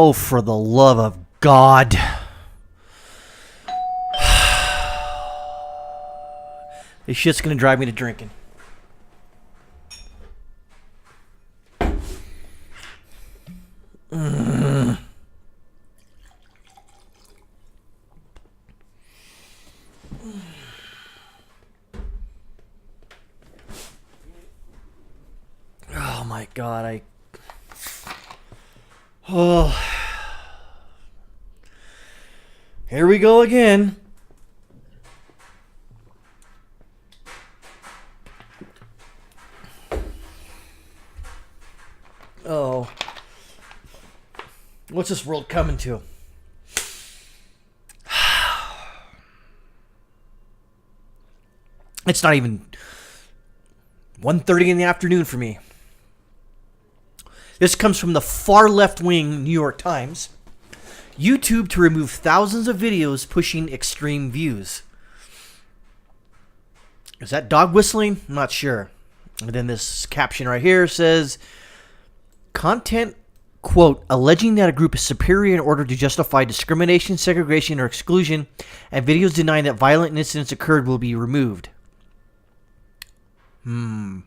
Oh, for the love of God. This shit's gonna drive me to drinking. Oh my God, Oh. Here we go again. Oh. What's this world coming to? It's not even 1:30 in the afternoon for me. This comes from the far left-wing New York Times. YouTube to remove thousands of videos pushing extreme views. Is that dog whistling? I'm not sure. And then this caption right here says, content, quote, alleging that a group is superior in order to justify discrimination, segregation, or exclusion, and videos denying that violent incidents occurred will be removed. I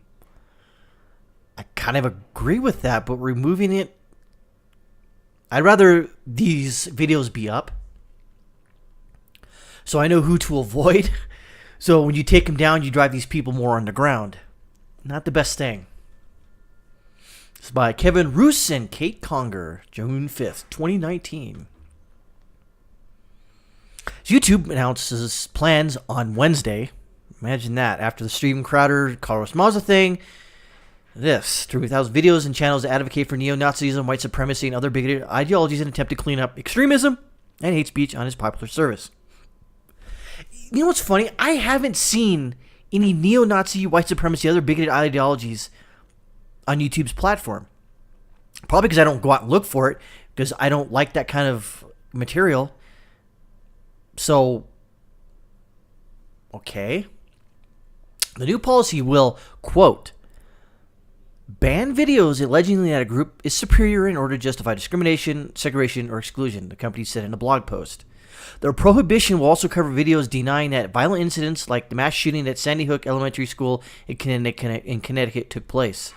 kind of agree with that, but removing it, I'd rather these videos be up so I know who to avoid. So when you take them down, you drive these people more underground. Not the best thing. It's by Kevin Roos and Kate Conger, June 5th, 2019. YouTube announces plans on Wednesday. Imagine that. After the Steven Crowder, Carlos Maza thing. This, 3,000 videos and channels that advocate for neo-Nazism, white supremacy, and other bigoted ideologies in an attempt to clean up extremism and hate speech on his popular service. You know what's funny? I haven't seen any neo-Nazi, white supremacy, other bigoted ideologies on YouTube's platform. Probably because I don't go out and look for it, because I don't like that kind of material. So, okay. The new policy will, quote, ban videos alleging that a group is superior in order to justify discrimination, segregation, or exclusion, the company said in a blog post. The prohibition will also cover videos denying that violent incidents like the mass shooting at Sandy Hook Elementary School in Connecticut took place.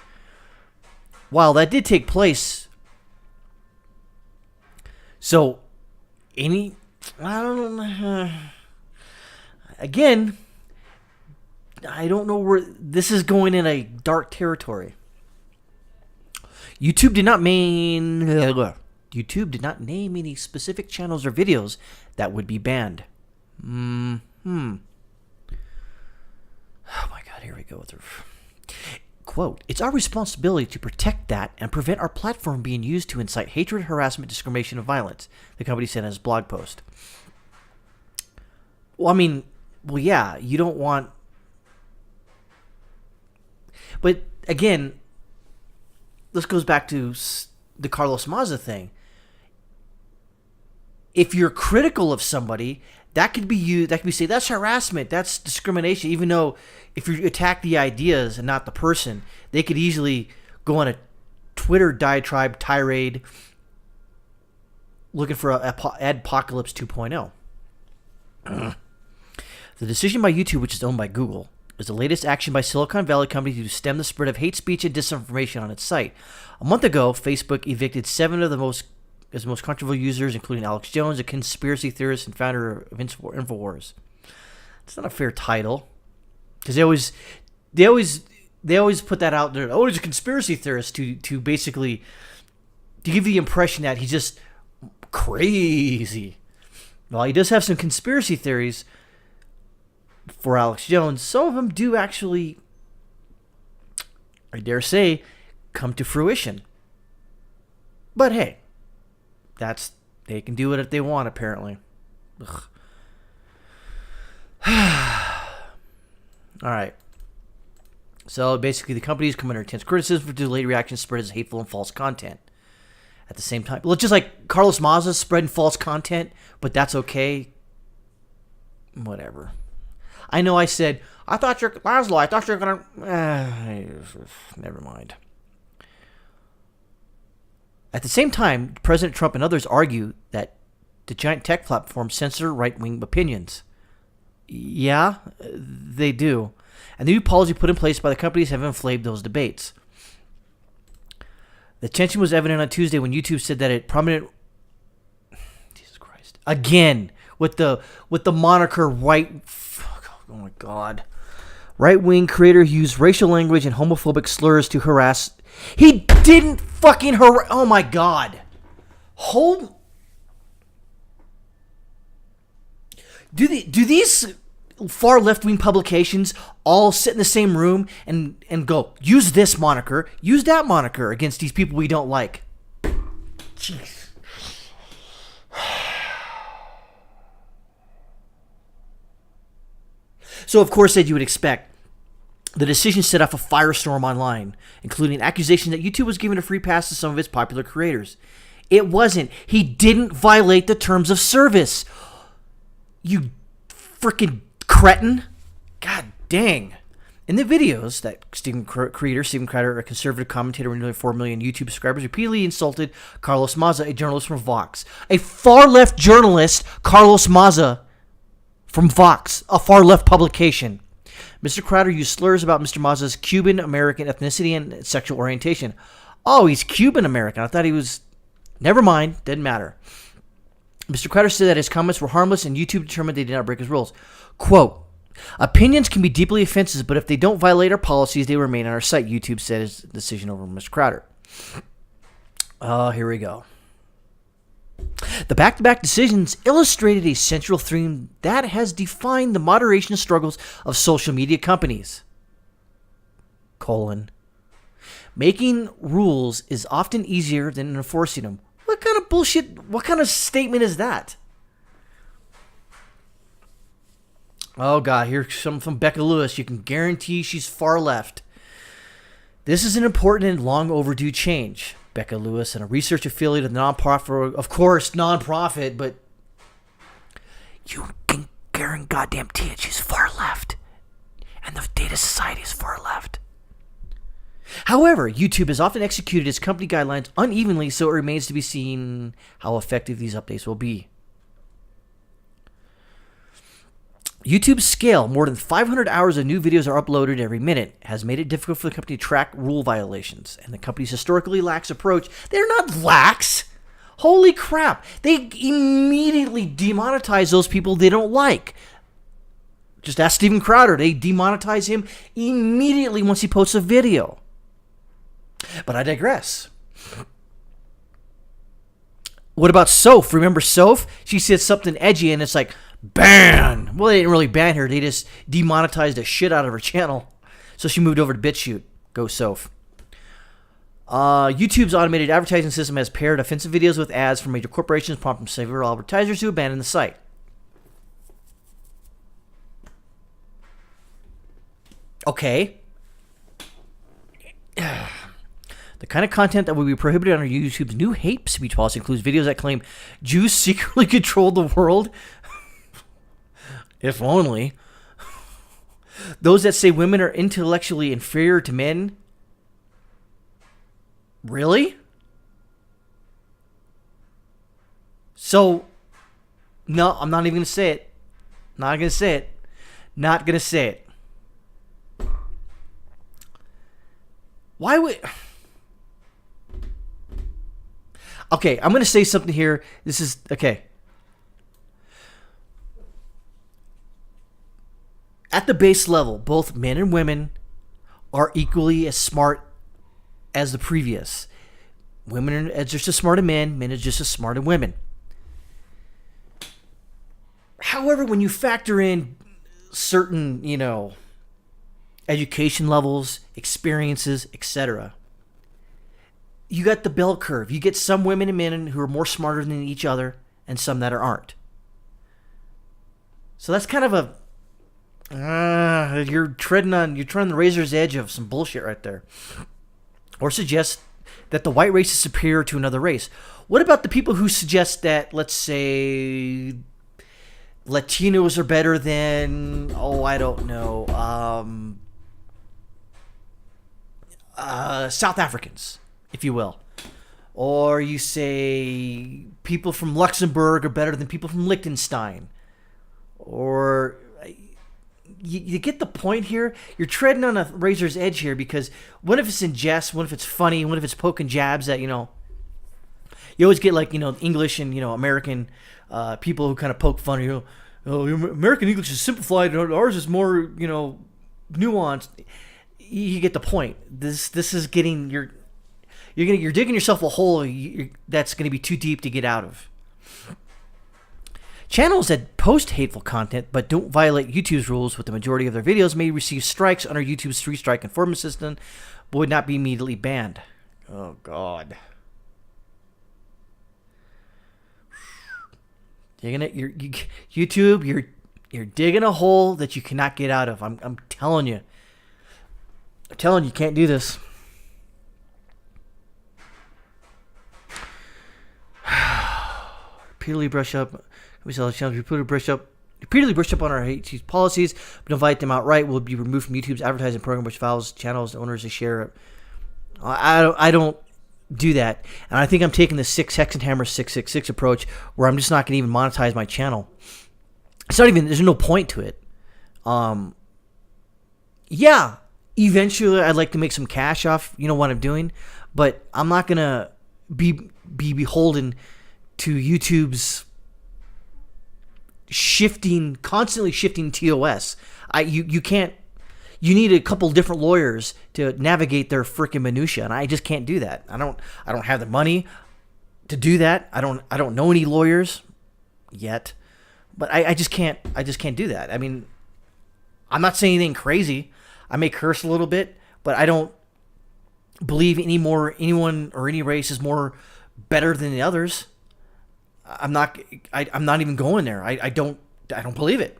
While that did take place, so I don't know, again, I don't know where this is going in a dark territory. YouTube did not name any specific channels or videos that would be banned. Oh my God, here we go. Quote, it's our responsibility to protect that and prevent our platform being used to incite hatred, harassment, discrimination, and violence, the company said in its blog post. Well, yeah, you don't want... But again, this goes back to the Carlos Maza thing. If you're critical of somebody, that could be used. That could be said that's harassment, that's discrimination. Even though if you attack the ideas and not the person, they could easily go on a Twitter diatribe tirade looking for Adpocolyopse 2.0. The decision by YouTube, which is owned by Google, is the latest action by Silicon Valley company to stem the spread of hate speech and disinformation on its site. A month ago, Facebook evicted 7 of the most controversial users, including Alex Jones, a conspiracy theorist and founder of InfoWars. It's not a fair title, because they always put that out there. Oh, he's a conspiracy theorist to basically to give the impression that he's just crazy. Well, he does have some conspiracy theories. For Alex Jones, some of them do actually, I dare say, come to fruition. But hey, they can do it if they want, apparently. Ugh. All right. So basically, the companies come under intense criticism for delayed reaction spread as hateful and false content. At the same time, well, just like Carlos Maza spreading false content, but that's okay. Whatever. I know I said, I thought you're going to... never mind. At the same time, President Trump and others argue that the giant tech platforms censor right-wing opinions. Yeah, they do. And the new policy put in place by the companies have inflamed those debates. The tension was evident on Tuesday when YouTube said that Jesus Christ. Again, with the moniker right... Oh my God. Right-wing creator used racial language and homophobic slurs to harass... He didn't fucking harass... Oh my God. Do these far left-wing publications all sit in the same room and go, use this moniker, use that moniker against these people we don't like? Jeez. So, of course, as you would expect, the decision set off a firestorm online, including accusations that YouTube was giving a free pass to some of its popular creators. It wasn't. He didn't violate the terms of service. You freaking cretin. God dang. In the videos that Stephen Crowder, a conservative commentator with nearly 4 million YouTube subscribers, repeatedly insulted Carlos Maza, a journalist from Vox. A far-left journalist, Carlos Maza, from Vox, a far-left publication. Mr. Crowder used slurs about Mr. Maza's Cuban-American ethnicity and sexual orientation. Oh, he's Cuban-American. I thought he was... Never mind. Didn't matter. Mr. Crowder said that his comments were harmless and YouTube determined they did not break his rules. Quote, opinions can be deeply offensive, but if they don't violate our policies, they remain on our site, YouTube said his decision over Mr. Crowder. Here we go. The back-to-back decisions illustrated a central theme that has defined the moderation struggles of social media companies. Making rules is often easier than enforcing them. What kind of bullshit, what kind of statement is that? Oh, God, here's some from Becca Lewis. You can guarantee she's far left. This is an important and long overdue change. Becca Lewis, and a research affiliate of the nonprofit, of course, nonprofit, but you can guarantee it. She's far left. And the Data Society is far left. However, YouTube has often executed its company guidelines unevenly, so it remains to be seen how effective these updates will be. YouTube's scale, more than 500 hours of new videos are uploaded every minute, has made it difficult for the company to track rule violations. And the company's historically lax approach, they're not lax. Holy crap. They immediately demonetize those people they don't like. Just ask Steven Crowder. They demonetize him immediately once he posts a video. But I digress. What about Soph? Remember Soph? She said something edgy and it's like, ban! Well, they didn't really ban her. They just demonetized the shit out of her channel. So she moved over to BitChute. Go Soph. YouTube's automated advertising system has paired offensive videos with ads from major corporations, prompting several advertisers to abandon the site. Okay. The kind of content that will be prohibited under YouTube's new hate speech policy includes videos that claim Jews secretly control the world. If only. Those that say women are intellectually inferior to men. Really? So, no, I'm not even going to say it. Not going to say it. Not going to say it. Why would... Okay, I'm going to say something here. This is... Okay. At the base level, both men and women are equally as smart as the previous. Women are just as smart as men are just as smart as women. However, when you factor in certain, education levels, experiences, etc., you got the bell curve. You get some women and men who are more smarter than each other and some that aren't. So that's kind of a... you're treading the razor's edge of some bullshit right there. Or suggest that the white race is superior to another race. What about the people who suggest that, let's say, Latinos are better than, I don't know, South Africans, if you will. or you say people from Luxembourg are better than people from Liechtenstein, or you get the point here. You're treading on a razor's edge here, because what if it's in jest? What if it's funny? What if it's poking jabs at, you always get like, English and, American people who kind of poke fun. American English is simplified. Ours is more, nuanced. You get the point. This is getting you're digging yourself a hole that's going to be too deep to get out of. Channels that post hateful content but don't violate YouTube's rules with the majority of their videos may receive strikes under YouTube's 3-strike enforcement system, but would not be immediately banned. Oh God. YouTube, you're digging a hole that you cannot get out of. I'm telling you. I'm telling you, you can't do this. Repeatedly brush up. Repeatedly brush up on our hate speech policies, but invite them outright. Will be removed from YouTube's advertising program, which allows channels and owners to share. I don't do that, and I think I'm taking the 6 Hexenhammer 666 approach, where I'm just not going to even monetize my channel. It's not even. There's no point to it. Yeah, eventually I'd like to make some cash off, what I'm doing, but I'm not gonna be beholden to YouTube's constantly shifting TOS. You can't. You need a couple different lawyers to navigate their freaking minutia, and I just can't do that. I don't have the money to do that. I don't know any lawyers yet, but I just can't do that. I mean, I'm not saying anything crazy. I may curse a little bit, but I don't believe anyone or any race is more better than the others. I'm not even going there. I don't believe it,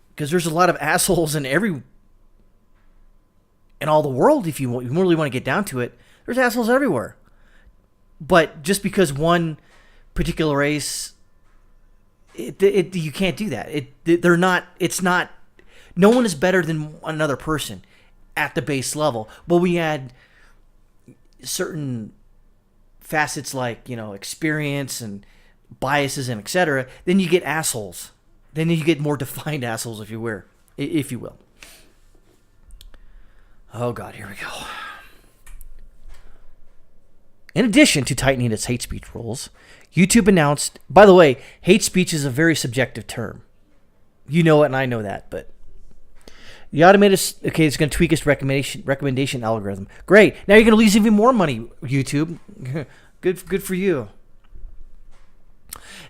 because there's a lot of assholes in all the world. If you really want to get down to it, there's assholes everywhere. But just because one particular race, you can't do that. They're not. It's not. No one is better than another person at the base level. But we add certain facets like, experience and biases and etc. Then you get assholes. Then you get more defined assholes, if you will. Oh God, here we go. In addition to tightening its hate speech rules, YouTube announced. By the way, hate speech is a very subjective term. You know it, and I know that, but. The automated, it's going to tweak its recommendation algorithm. Great. Now you're going to lose even more money, YouTube. Good for you.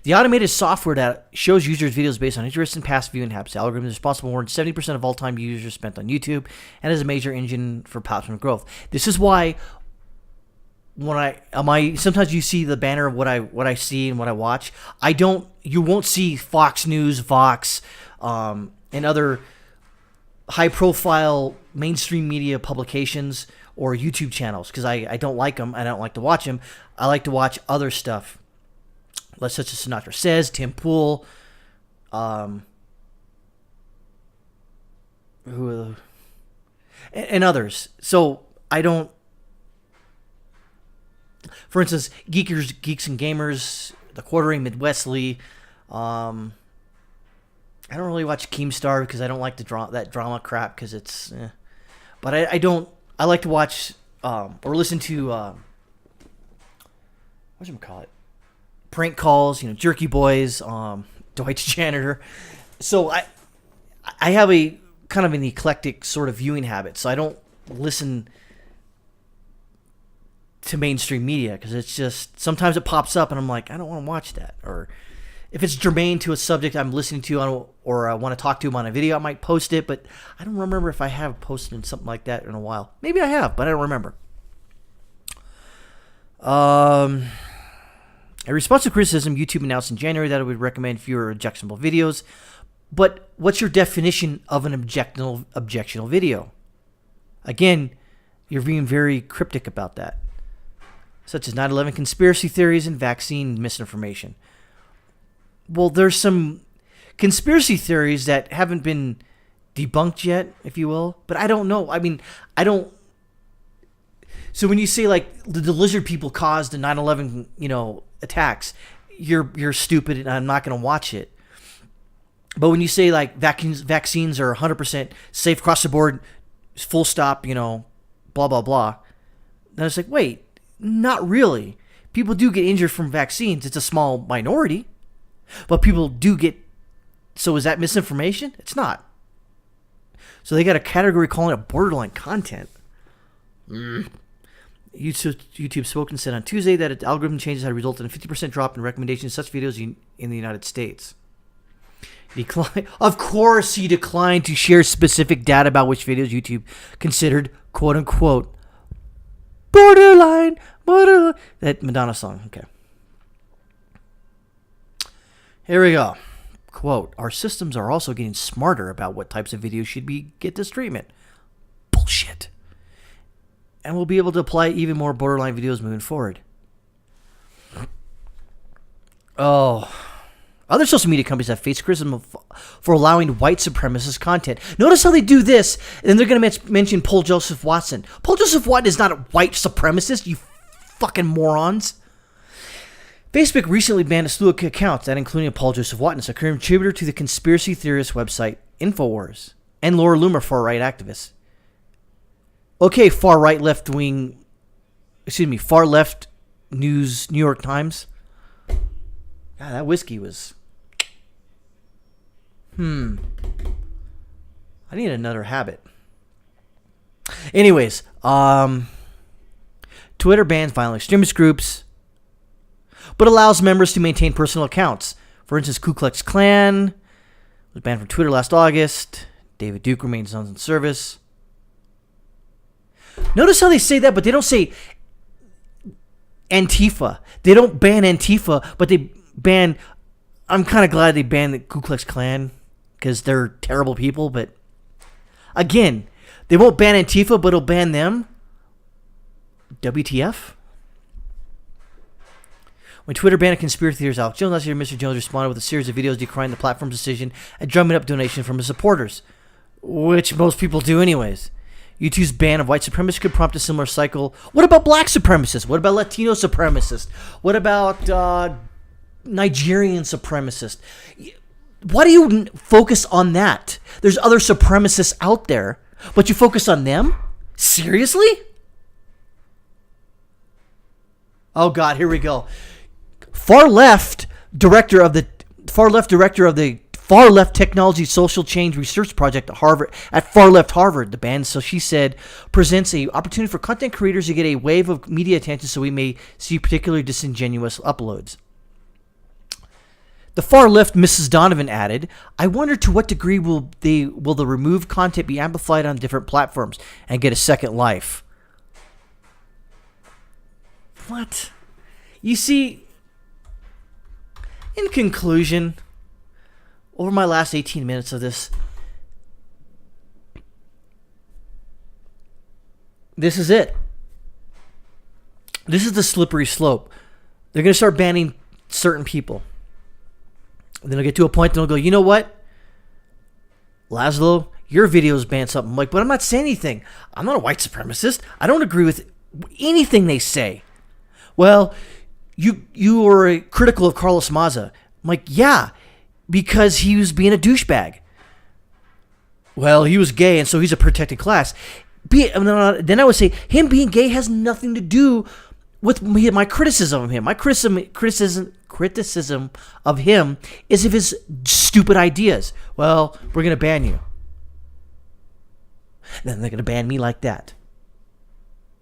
The automated software that shows users videos based on interest and past viewing habits algorithm is responsible for more than 70% of all time users spent on YouTube, and is a major engine for platform growth. This is why sometimes you see the banner of what I see and what I watch. You won't see Fox News, Vox, and other high-profile mainstream media publications or YouTube channels, because I don't like them. I don't like to watch them. I like to watch other stuff, such as Sinatra Says, Tim Pool, and others. So I don't. For instance, Geeks and Gamers, The Quartering, Midwestly. I don't really watch Keemstar because I don't like that drama crap, because it's. But I don't. I like to watch or listen to whatchamacallit? Prank calls, Jerky Boys, Dwight's Janitor. So I have a kind of an eclectic sort of viewing habit, so I don't listen to mainstream media, because it's just sometimes it pops up and I'm like, I don't want to watch that. Or if it's germane to a subject I'm listening to or I want to talk to him on a video, I might post it, but I don't remember if I have posted something like that in a while. Maybe I have, but I don't remember. In response to criticism, YouTube announced in January that it would recommend fewer objectionable videos. But what's your definition of an objectionable video? Again, you're being very cryptic about that. Such as 9/11 conspiracy theories and vaccine misinformation. Well, there's some conspiracy theories that haven't been debunked yet, if you will. But I don't know. I mean, So when you say like the lizard people caused the 9/11, attacks, you're stupid and I'm not going to watch it. But when you say like vaccines are 100% safe across the board, full stop, blah blah blah, then it's like, wait, not really. People do get injured from vaccines. It's a small minority, but people do get. So is that misinformation? It's not. So they got a category calling it borderline content. YouTube spokesman said on Tuesday that its algorithm changes had resulted in a 50% drop in recommendations of such videos in the United States. Of course, he declined to share specific data about which videos YouTube considered "quote unquote" borderline. That Madonna song. Okay. Here we go. Quote, "Our systems are also getting smarter about what types of videos should get this treatment." Bullshit. And we'll be able to apply even more borderline videos moving forward. Oh. Other social media companies have faced criticism for allowing white supremacist content. Notice how they do this, and they're going to mention Paul Joseph Watson. Paul Joseph Watson is not a white supremacist, you fucking morons. Facebook recently banned a slew of accounts, that including Paul Joseph Watson, a contributor to the conspiracy theorist website InfoWars, and Laura Loomer, far-right activist. Okay, far left news, New York Times. God, that whiskey was... I need another habit. Anyways, Twitter bans violent extremist groups, but allows members to maintain personal accounts. For instance, Ku Klux Klan was banned from Twitter last August. David Duke remains on service. Notice how they say that, but they don't say Antifa. They don't ban Antifa, but they ban... I'm kind of glad they banned the Ku Klux Klan because they're terrible people, but again, they won't ban Antifa, but it'll ban them. WTF? When Twitter banned a conspiracy theorist Alex Jones last year, Mr. Jones responded with a series of videos decrying the platform's decision and drumming up donations from his supporters, which most people do anyways. YouTube's ban of white supremacists could prompt a similar cycle. What about black supremacists? What about Latino supremacists? What about Nigerian supremacists? Why do you focus on that? There's other supremacists out there, but you focus on them? Seriously? Oh God, here we go. Far left director of the Far Left Technology Social Change Research Project at Far Left Harvard, the band, so she said, presents a opportunity for content creators to get a wave of media attention, so we may see particularly disingenuous uploads. The far left Mrs. Donovan added, "I wonder to what degree will the removed content be amplified on different platforms and get a second life." What? You see, in conclusion, over my last 18 minutes of this, this is it. This is the slippery slope. They're going to start banning certain people. And then they'll get to a point, and they'll go, you know what? Laszlo, your videos banned something. I'm like, but I'm not saying anything. I'm not a white supremacist. I don't agree with anything they say. Well, you were critical of Carlos Maza. I'm like, yeah, because he was being a douchebag. Well, he was gay, and so he's a protected class. Then I would say him being gay has nothing to do with my criticism of him. My criticism of him is of his stupid ideas. Well, we're going to ban you. Then they're going to ban me like that.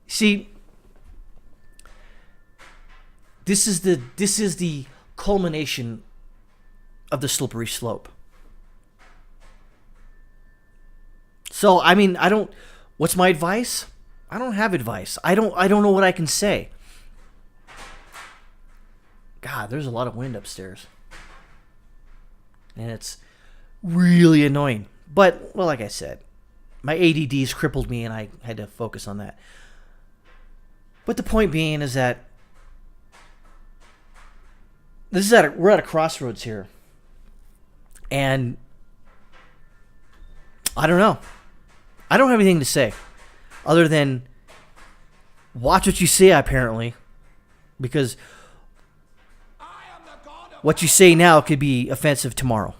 See, this is the culmination of the slippery slope. So, I mean, what's my advice? I don't have advice. I don't know what I can say. God, there's a lot of wind upstairs. And it's really annoying. But, well, like I said, my ADD's crippled me and I had to focus on that. But the point being is that we're at a crossroads here. And I don't know. I don't have anything to say other than Watch what you say, apparently, because what you say now could be offensive tomorrow.